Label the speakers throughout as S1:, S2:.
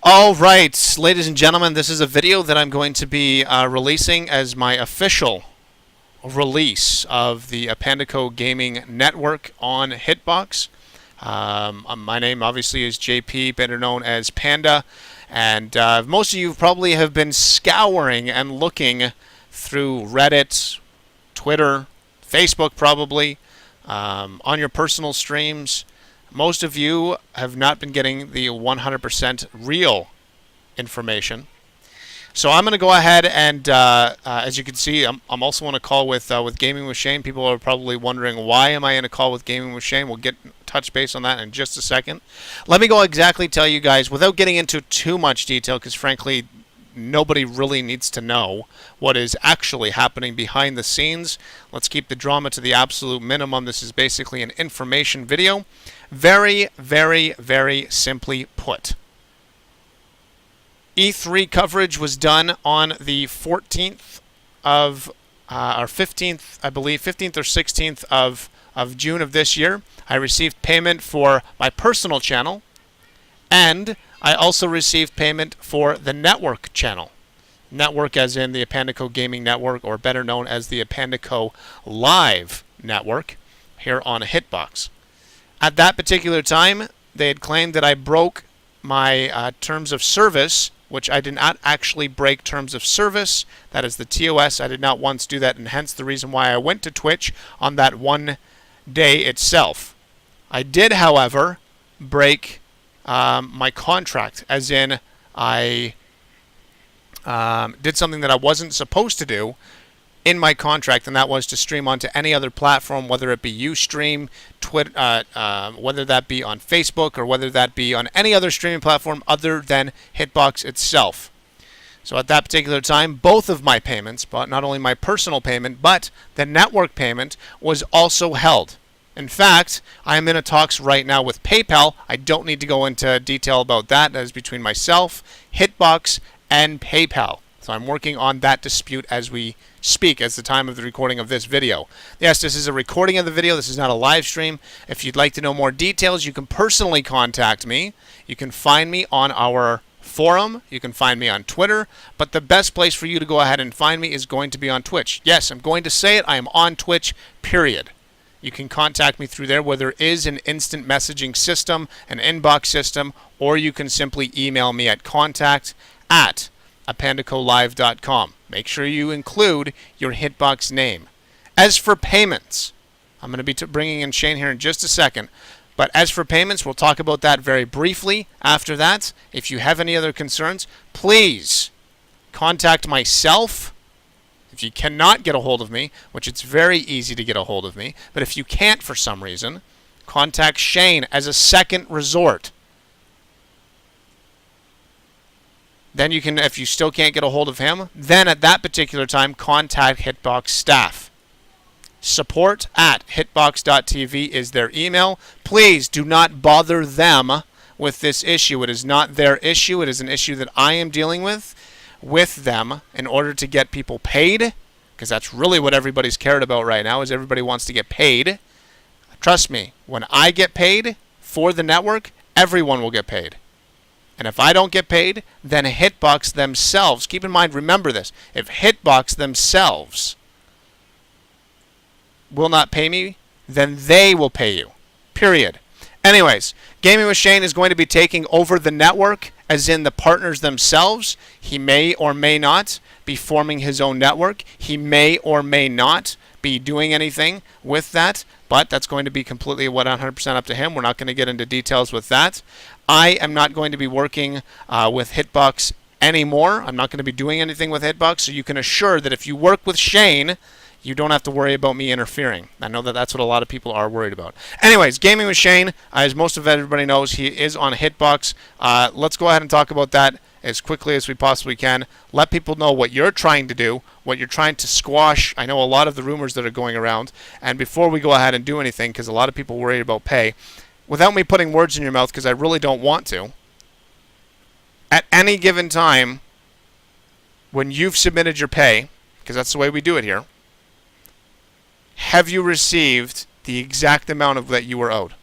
S1: All right, ladies and gentlemen, this is a video that I'm going to be releasing as my official release of the Apandaco Gaming Network on Hitbox. My name obviously is JP, better known as Panda, and most of you probably have been scouring and looking through Reddit, Twitter, Facebook probably, on your personal streams. Most of you have not been getting the 100% real information. So I'm going to go ahead and, as you can see, I'm also on a call with Gaming with Shane. People are probably wondering, why am I in a call with Gaming with Shane? We'll get touch base on that in just a second. Let me go exactly tell you guys, without getting into too much detail, because frankly, nobody really needs to know what is actually happening behind the scenes. Let's keep the drama to the absolute minimum. This is basically an information video. Very, very, very simply put. E3 coverage was done on the 14th of, or 15th, I believe, 15th or 16th of June of this year. I received payment for my personal channel, and I also received payment for the network channel. Network as in the Apandaco Gaming Network, or better known as the Apandaco Live Network, here on Hitbox. At that particular time, they had claimed that I broke my terms of service, which I did not actually break terms of service. That is the TOS. I did not once do that, and hence the reason why I went to Twitch on that one day itself. I did, however, break my contract, as in I did something that I wasn't supposed to do in my contract, and that was to stream onto any other platform, whether it be Ustream, Twitter, whether that be on Facebook, or whether that be on any other streaming platform other than Hitbox itself. So at that particular time, both of my payments, but not only my personal payment, but the network payment, was also held. In fact, I am in a talks right now with PayPal. I don't need to go into detail about that. That is between myself, Hitbox, and PayPal. So I'm working on that dispute as we speak, as the time of the recording of this video. Yes, this is a recording of the video. This is not a live stream. If you'd like to know more details, you can personally contact me. You can find me on our forum. You can find me on Twitter. But the best place for you to go ahead and find me is going to be on Twitch. Yes, I'm going to say it. I am on Twitch, period. You can contact me through there, where there is an instant messaging system, an inbox system, or you can simply email me at contact@apandacolive.com. Make sure you include your Hitbox name. As for payments, I'm going to be bringing in Shane here in just a second. But as for payments, we'll talk about that very briefly after that. If you have any other concerns, please contact myself. If you cannot get a hold of me, which it's very easy to get a hold of me, but if you can't for some reason, contact Shane as a second resort. Then you can, if you still can't get a hold of him, then at that particular time, contact Hitbox staff. Support@hitbox.tv is their email. Please do not bother them with this issue. It is not their issue. It is an issue that I am dealing with them in order to get people paid, because that's really what everybody's cared about right now, is everybody wants to get paid. Trust me, when I get paid for the network, everyone will get paid. And if I don't get paid, then Hitbox themselves, keep in mind, remember this, if Hitbox themselves will not pay me, then they will pay you. Period. Anyways, Gaming with Shane is going to be taking over the network, as in the partners themselves. He may or may not be forming his own network. He may or may not be doing anything with that, but that's going to be completely 100% up to him. We're not going to get into details with that. I am not going to be working with Hitbox anymore. I'm not going to be doing anything with Hitbox, so you can assure that if you work with Shane, you don't have to worry about me interfering. I know that that's what a lot of people are worried about. Anyways, Gaming with Shane, as most of everybody knows, he is on Hitbox. Let's go ahead and talk about that as quickly as we possibly can. Let people know what you're trying to do, what you're trying to squash. I know a lot of the rumors that are going around. And before we go ahead and do anything, because a lot of people worried about pay, without me putting words in your mouth, because I really don't want to, at any given time, when you've submitted your pay, because that's the way we do it here, have you received the exact amount of that you were owed?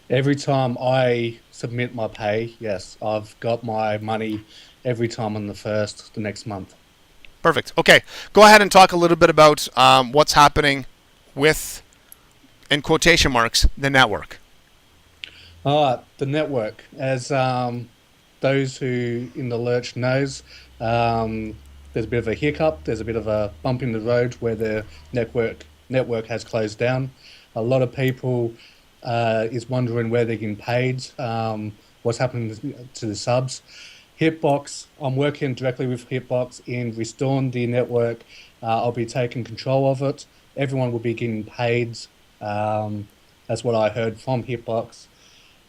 S2: Every time I submit my pay, yes, I've got my money every time on the first the next month.
S1: Perfect. Okay, go ahead and talk a little bit about what's happening with, in quotation marks, the network.
S2: The network, as those who in the lurch knows, there's a bit of a hiccup. There's a bit of a bump in the road where the network has closed down. A lot of people is wondering where they're getting paid, what's happening to the subs. Hitbox, I'm working directly with Hitbox in restoring the network. I'll be taking control of it. Everyone will be getting paid. That's what I heard from Hitbox.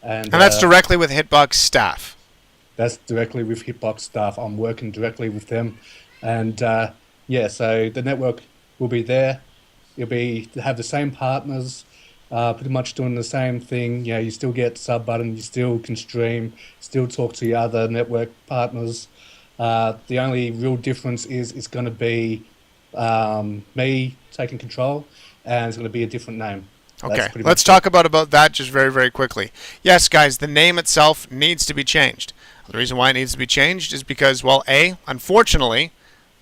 S1: And that's directly with Hitbox staff.
S2: That's directly with Hitbox staff. I'm working directly with them. And yeah, so the network will be there. You'll have the same partners, pretty much doing the same thing. You know, you still get sub button, you still can stream, still talk to your other network partners. The only real difference is it's going to be me taking control, and it's going to be a different name.
S1: Okay, let's talk about that just very, very quickly. Yes, guys, the name itself needs to be changed. The reason why it needs to be changed is because, well, unfortunately,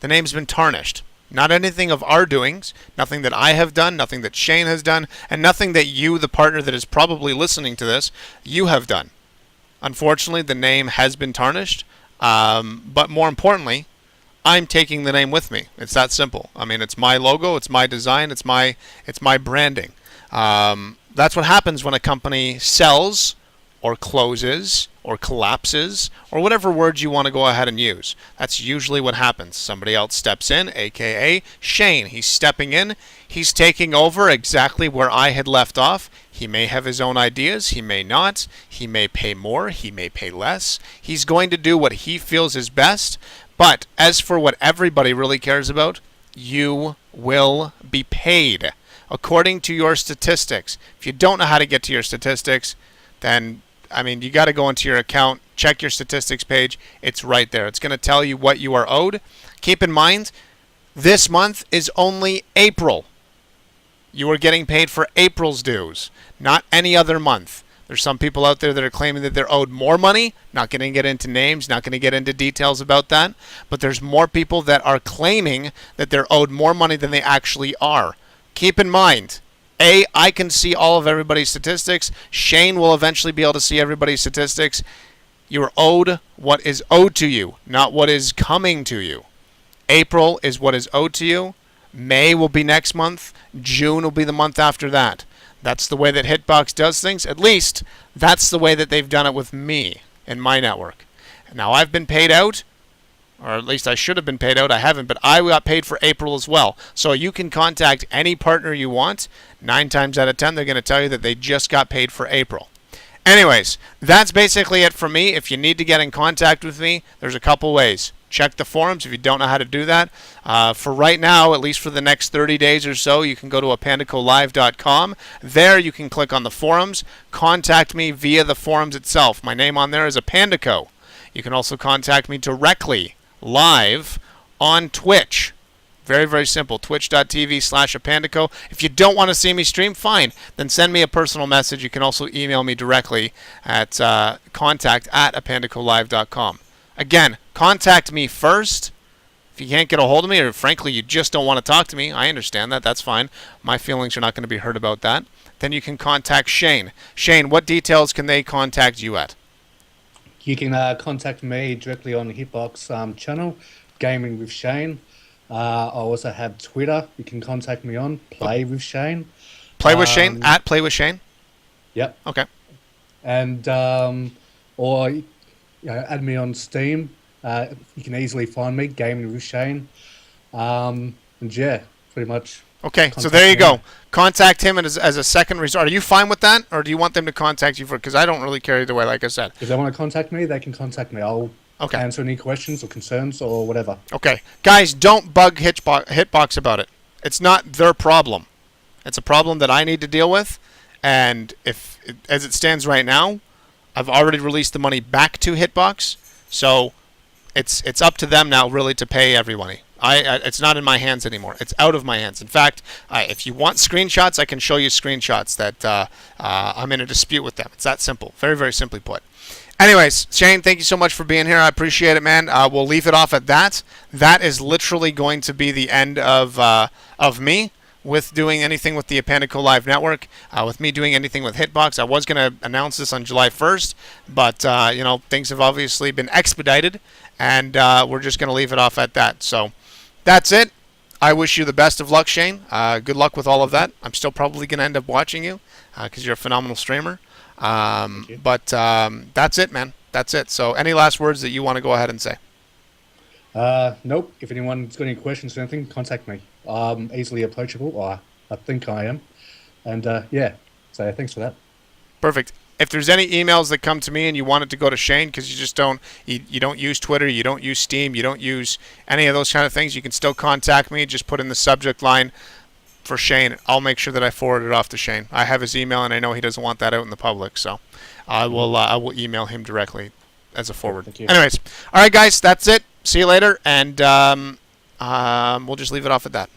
S1: the name's been tarnished. Not anything of our doings, nothing that I have done, nothing that Shane has done, and nothing that you, the partner that is probably listening to this, you have done. Unfortunately, the name has been tarnished, but more importantly, I'm taking the name with me. It's that simple. I mean, it's my logo, it's my design, it's my branding. That's what happens when a company sells or closes or collapses or whatever words you want to go ahead and use. That's usually what happens. Somebody else steps in, aka Shane. He's stepping in. He's taking over exactly where I had left off. He may have his own ideas. He may not. He may pay more. He may pay less. He's going to do what he feels is best. But as for what everybody really cares about, you will be paid according to your statistics. If you don't know how to get to your statistics, then, I mean, you got to go into your account, check your statistics page. It's right there. It's going to tell you what you are owed. Keep in mind, this month is only April. You are getting paid for April's dues, not any other month. There's some people out there that are claiming that they're owed more money. Not going to get into names, not going to get into details about that. But there's more people that are claiming that they're owed more money than they actually are. Keep in mind, I can see all of everybody's statistics. Shane will eventually be able to see everybody's statistics. You're owed what is owed to you, not what is coming to you. April is what is owed to you. May will be next month. June will be the month after that. That's the way that Hitbox does things. At least, that's the way that they've done it with me in my network. Now, I've been paid out, or at least I should have been paid out. I haven't, but I got paid for April as well. So you can contact any partner you want. 9 times out of 10, they're going to tell you that they just got paid for April. Anyways, that's basically it for me. If you need to get in contact with me, there's a couple ways. Check the forums if you don't know how to do that. For right now, at least for the next 30 days or so, you can go to apandicolive.com. There you can click on the forums. Contact me via the forums itself. My name on there is Apandico. You can also contact me directly live on Twitch. Very, very simple. Twitch.tv/Apandico. If you don't want to see me stream, fine. Then send me a personal message. You can also email me directly at contact@apandicolive.com. Again, contact me first. If you can't get a hold of me, or frankly you just don't want to talk to me, I understand that. That's fine. My feelings are not going to be hurt about that. Then you can contact Shane. Shane, what details can they contact you at?
S2: You can contact me directly on the Hitbox channel, Gaming with Shane. I also have Twitter. You can contact me on Play with Shane.
S1: Play with Shane at Play with Shane.
S2: Yep.
S1: Okay.
S2: And or add me on Steam. You can easily find me, Gaming with Shane. And yeah, pretty much.
S1: Okay, so there you go. Contact him as a second resort. Are you fine with that, or do you want them to contact you for? Because I don't really care either way. Like I said,
S2: if they want to contact me, they can contact me. I'll answer any questions or concerns or whatever.
S1: Okay, guys, don't bug Hitbox about it. It's not their problem. It's a problem that I need to deal with, and as it stands right now, I've already released the money back to Hitbox, so it's up to them now really to pay everybody. It's not in my hands anymore. It's out of my hands. In fact, if you want screenshots, I can show you screenshots that I'm in a dispute with them. It's that simple. Very, very simply put. Anyways, Shane, thank you so much for being here. I appreciate it, man. We'll leave it off at that. That is literally going to be the end of me with doing anything with the Apandico Live Network, with me doing anything with Hitbox. I was going to announce this on July 1st, but things have obviously been expedited, and we're just going to leave it off at that. So that's it. I wish you the best of luck, Shane. Good luck with all of that. I'm still probably going to end up watching you because you're a phenomenal streamer. But that's it, man. That's it. So any last words that you want to go ahead and say?
S2: Nope. If anyone's got any questions or anything, contact me. I'm easily approachable, or I think I am. And yeah, so thanks for that.
S1: Perfect. If there's any emails that come to me and you want it to go to Shane because you just don't use Twitter, you don't use Steam, you don't use any of those kind of things, you can still contact me. Just put in the subject line for Shane. I'll make sure that I forward it off to Shane. I have his email and I know he doesn't want that out in the public, so I will email him directly as a forward.
S2: Thank you.
S1: Anyways, all right, guys, that's it. See you later, and we'll just leave it off at that.